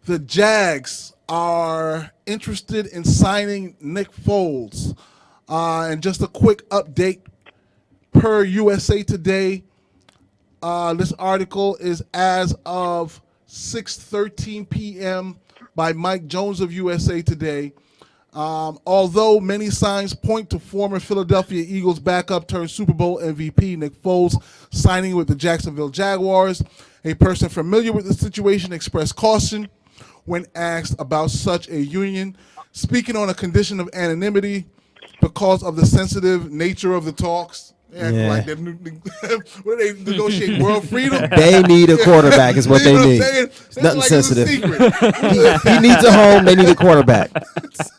The Jags are interested in signing Nick Foles. And just a quick update per USA Today. This article is as of 6:13 p.m. by Mike Jones of USA Today. Although many signs point to former Philadelphia Eagles backup turned Super Bowl MVP Nick Foles signing with the Jacksonville Jaguars, a person familiar with the situation expressed caution when asked about such a union, speaking on a condition of anonymity because of the sensitive nature of the talks. Yeah. Like what do they negotiate? World freedom? They need a quarterback is what they need. It's nothing like sensitive. He needs a home. They need a quarterback.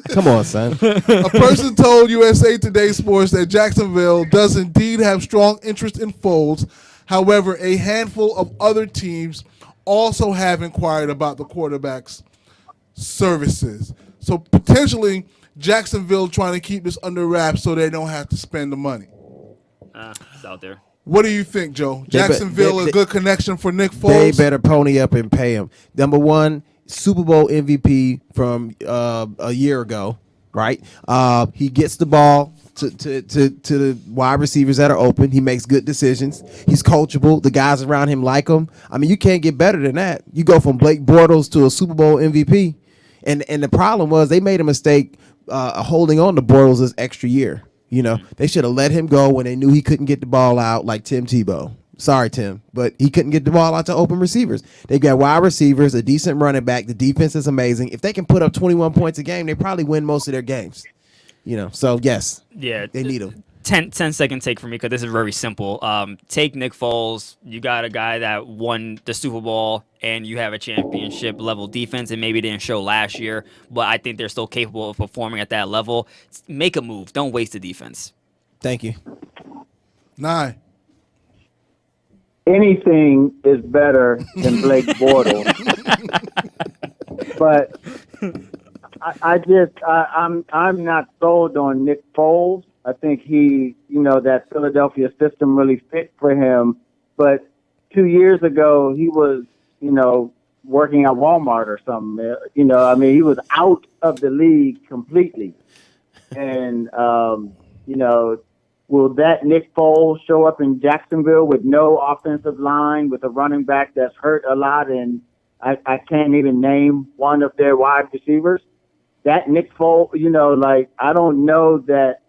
Come on, son. A person told USA Today Sports that Jacksonville does indeed have strong interest in Foles. However, a handful of other teams also have inquired about the quarterback's services. So potentially Jacksonville trying to keep this under wraps so they don't have to spend the money. It's out there. What do you think, Joe? Jacksonville is a good connection for Nick Foles? They better pony up and pay him. Number one, Super Bowl MVP from a year ago, right? He gets the ball to the wide receivers that are open. He makes good decisions. He's coachable. The guys around him like him. I mean, you can't get better than that. You go from Blake Bortles to a Super Bowl MVP. And the problem was they made a mistake holding on to Bortles this extra year. You know, they should have let him go when they knew he couldn't get the ball out like Tim Tebow. Sorry, Tim, but he couldn't get the ball out to open receivers. They got wide receivers, a decent running back. The defense is amazing. If they can put up 21 points a game, they probably win most of their games. You know, so yes, they need him. 10-second take for me because this is very simple. Take Nick Foles. You got a guy that won the Super Bowl, and you have a championship level defense, and maybe didn't show last year, but I think they're still capable of performing at that level. Make a move. Don't waste the defense. Thank you. Nye. Anything is better than Blake Bortles, but I'm not sold on Nick Foles. I think that Philadelphia system really fit for him. But 2 years ago, he was, working at Walmart or something. He was out of the league completely. And, will that Nick Foles show up in Jacksonville with no offensive line, with a running back that's hurt a lot, and I can't even name one of their wide receivers? That Nick Foles, I don't know that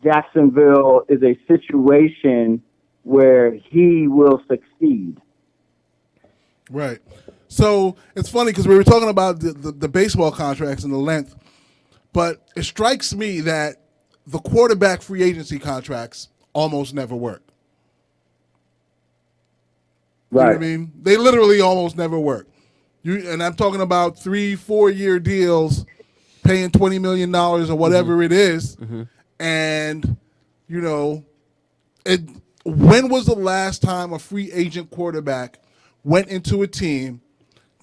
Jacksonville is a situation where he will succeed. Right. So it's funny because we were talking about the baseball contracts and the length, but it strikes me that the quarterback free agency contracts almost never work. Right. You know what I mean? They literally almost never work. And I'm talking about 3-4 year deals, paying $20 million or whatever it is. Mm-hmm. And, when was the last time a free agent quarterback went into a team,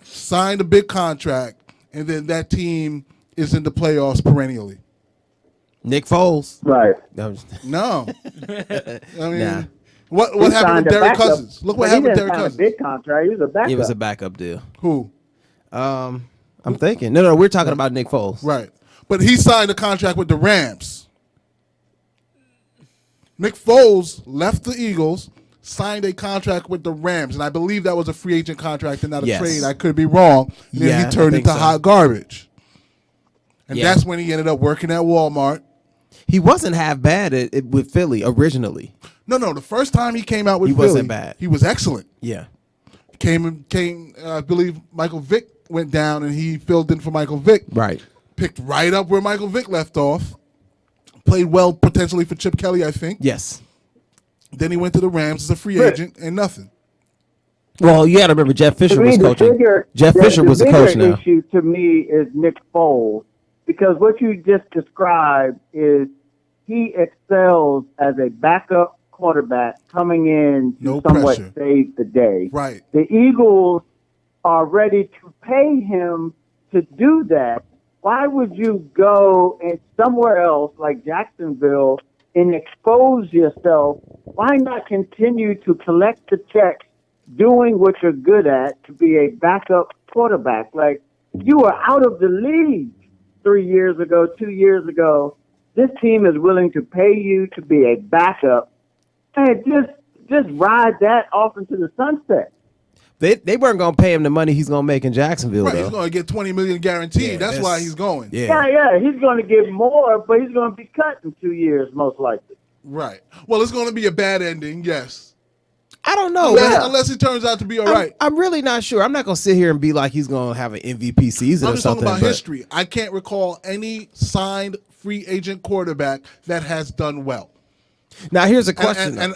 signed a big contract, and then that team is in the playoffs perennially? Nick Foles. Right. No. I mean, what happened with Derek Cousins? Look what happened with Derek Cousins. He didn't sign a big contract. He was a backup. It was a backup deal. Who? I'm thinking. No, we're talking about Nick Foles. Right. But he signed a contract with the Rams. Nick Foles left the Eagles, signed a contract with the Rams, and I believe that was a free agent contract and not a trade. I could be wrong. And then he turned into hot garbage. And that's when he ended up working at Walmart. He wasn't half bad with Philly originally. No. The first time he came out with Philly, wasn't bad. He was excellent. Yeah. Came. I believe Michael Vick went down, and he filled in for Michael Vick. Right. Picked right up where Michael Vick left off. Played well potentially for Chip Kelly, I think. Yes. Then he went to the Rams as a free agent and nothing. Well, you got to remember Jeff Fisher was coaching. Jeff Fisher was the coach now. The issue to me is Nick Foles, because what you just described is he excels as a backup quarterback coming in to somewhat save the day. Right. The Eagles are ready to pay him to do that. Why would you go and somewhere else like Jacksonville and expose yourself? Why not continue to collect the checks, doing what you're good at, to be a backup quarterback. Like, you were out of the league 3 years ago, 2 years ago. This team is willing to pay you to be a backup, and just ride that off into the sunset. They weren't gonna pay him the money he's gonna make in Jacksonville. Right, though. he's going to get $20 million guaranteed. Yeah, that's why he's going. Yeah, he's going to get more, but he's going to be cut in 2 years, most likely. Right. Well, it's going to be a bad ending, yes. I don't know. Unless he turns out to be all right. I'm really not sure. I'm not gonna sit here and be like he's gonna have an MVP season I'm or just talking something. about history. I can't recall any signed free agent quarterback that has done well. Now here's a question. And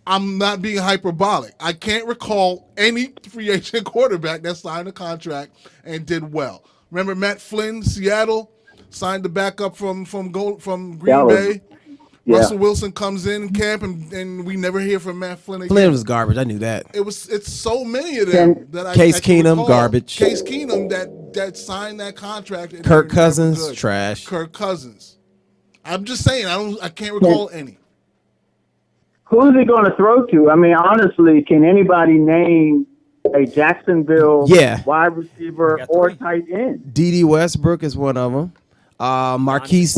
I'm not being hyperbolic. I can't recall any free agent quarterback that signed a contract and did well. Remember Matt Flynn, Seattle, signed the backup from Green Bay. Yeah. Russell Wilson comes in camp, and we never hear from Matt Flynn again. Flynn was garbage. I knew that. It's so many of them that I Case I can Keenum, recall. garbage. Case Keenum that signed that contract. And Kirk never Cousins, good. trash. Kirk Cousins. I'm just saying. I can't recall any. Who's he going to throw to? I mean, honestly, can anybody name a Jacksonville wide receiver or tight end? D.D. Westbrook is one of them. Marquise.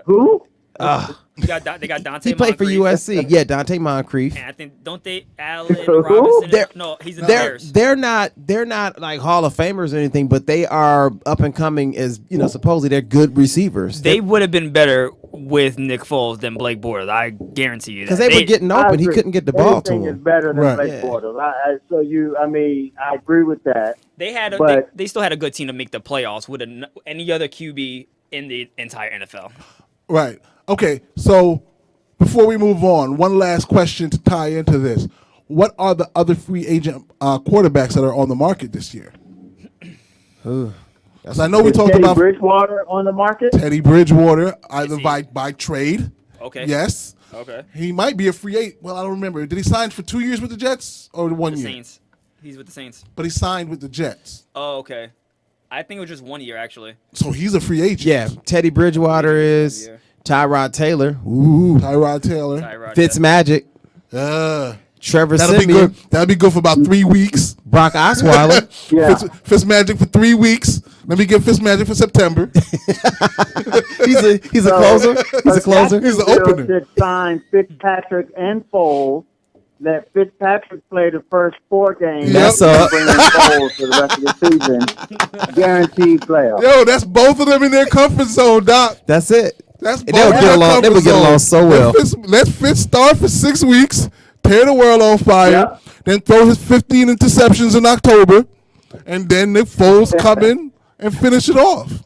Who? They got Dante. He played for Moncrief. USC. Yeah, Dante Moncrief. And I think don't they Allen Robinson? No, he's in the Bears. They're not like Hall of Famers or anything, but they are up and coming as supposedly they're good receivers. They would have been better with Nick Foles than Blake Bortles. I guarantee you that. Because they were getting open, he couldn't get the ball to Anything him. is better than Right. Blake Bortles. I agree with that. They still had a good team to make the playoffs with any other QB in the entire NFL. Right. Okay. So before we move on, one last question to tie into this: what are the other free agent quarterbacks that are on the market this year? Because I know we talked Teddy about Bridgewater on the market. Teddy Bridgewater, either by trade. Okay. Yes. Okay. He might be a free agent. Well, I don't remember. Did he sign for 2 years with the Jets or 1 year? Saints. He's with the Saints. But he signed with the Jets. Oh, okay. I think it was just 1 year actually. So he's a free agent. Yeah, Teddy Bridgewater is. Tyrod Taylor. Ooh. Tyrod Taylor. Fitzmagic. Trevor That'll be Siemian. good. That'll be good for about 3 weeks. Brock Osweiler. Yeah. Fitzmagic for 3 weeks. Let me get Fitzmagic for September. he's a closer. He's a closer. He's an opener. Should sign Fitzpatrick and Foles. Let Fitzpatrick play the first 4 games. That's and bring in Foles for the rest of the season. Guaranteed playoff. Yo, that's both of them in their comfort zone, Doc. That's it. That's They would get along. They would get along so well. Let Fitz start for 6 weeks, tear the world on fire, Yeah. then throw his 15 interceptions in October, and then Nick Foles come in and finish it off.